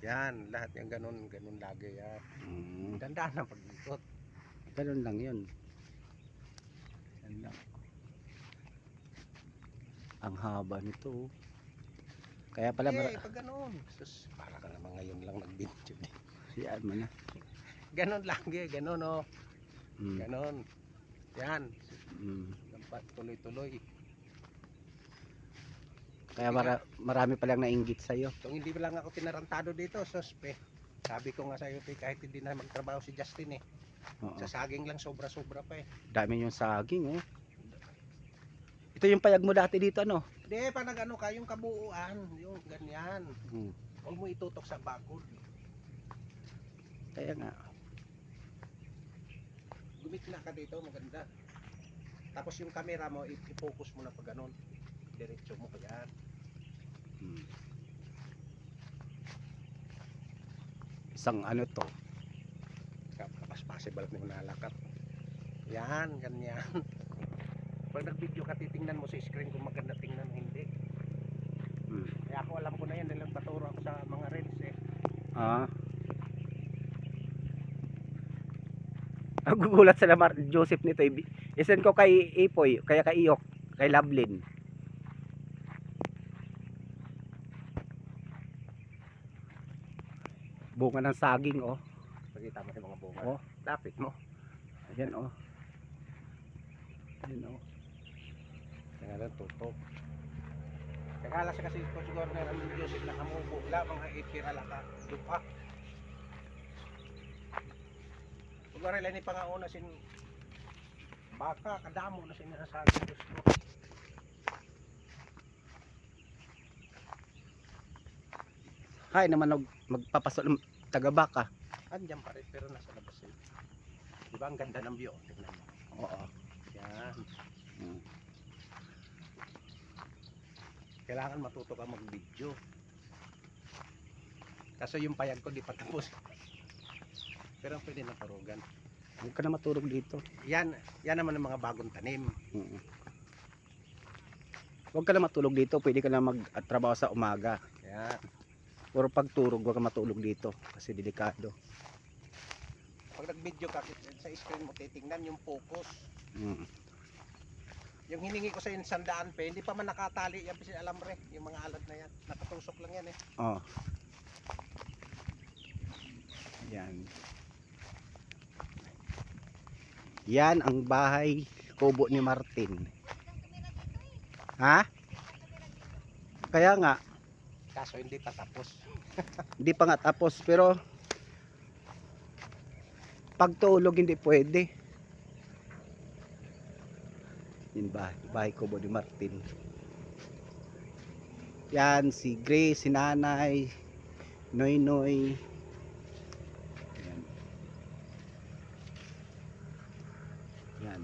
Yan, lahat yung ganun, ganun lagi yan. Dandaan ang pag-ikot. Ganun lang yun. Yan lang. Ang haba nito. Kaya pala Pag ganun. Sus, para ka naman ngayon lang nag-video. Siyan mo na. Ganun lagi, ganun oh. Ganun. Yan. Dapat tuloy-tuloy. Kaya marami palang nainggit sa'yo. Kung hindi lang ako tinarantado dito, sospe. Sabi ko nga sa'yo, kahit hindi na magtrabaho si Justin eh. Oo. Sa saging lang, sobra-sobra pa eh. Dami yung saging oh. Ito yung payag mo dati dito ano? Hindi, panag ano ka, yung kabuuan, yung ganyan. Huwag mo itutok sa bakod. Kaya nga. Gumitna ka dito, maganda. Tapos yung camera mo, i-focus mo na pag ganun. Diretso mo pa yan. Isang ano to. Kapag possible mo nalakat. Yan, ganyan. Pag nag-video ka, titingnan mo sa screen kung maganda tingnan o hindi. Kaya ako alam ko na yan dahil nagpaturo ako sa mga reels eh. Ang gugulat sa Lamar Joseph nito. Isend ko kay Ipoy, kaya kay Iyok, kay Lovelyn. Bunga ng saging oh. Pakita mo yung mga bunga. Oh, Lapit mo. ayan oh. Ayan oh. Kaya lang tutok. Kaya sa kasi ko siguro na ang Joseph na kamubo la mga itira la ka dupa. Siguro lang ni pangauna sin baka kadamo na sinasabi gusto. Hay naman magpapasok ng taga-baka. Andiyan pa rin pero nasa labas yun. Diba ang ganda ng view? Tingnan mo. Oo. Yan. Kailangan matuto ka mag-video. Kaso yung payag ko di pa tapos. Pero pwede na turugan. Huwag ka na maturog dito. Yan naman ang mga bagong tanim. Huwag ka na matulog dito. Pwede ka na magtrabaho sa umaga. Yan. Puro pagturog, huwag ka matulog dito. Kasi delikado. Pag nag-video ka, sa screen mo titingnan yung focus. Yung hiningi ko sa yung 100 pe, hindi pa man nakatali yan kasi alambre, yung mga alad na yan. Nakatusok lang yan eh. Oh. Yan. Yan ang bahay kubo ni Martin. Ha? Kaya nga. Kaso hindi pa tapos. Hindi pa nga tapos pero pagtulog hindi pwede. Yan bahay kubo ni Martin. Yan si Grace, si Nanay, Noy Noy. Yan. Yan.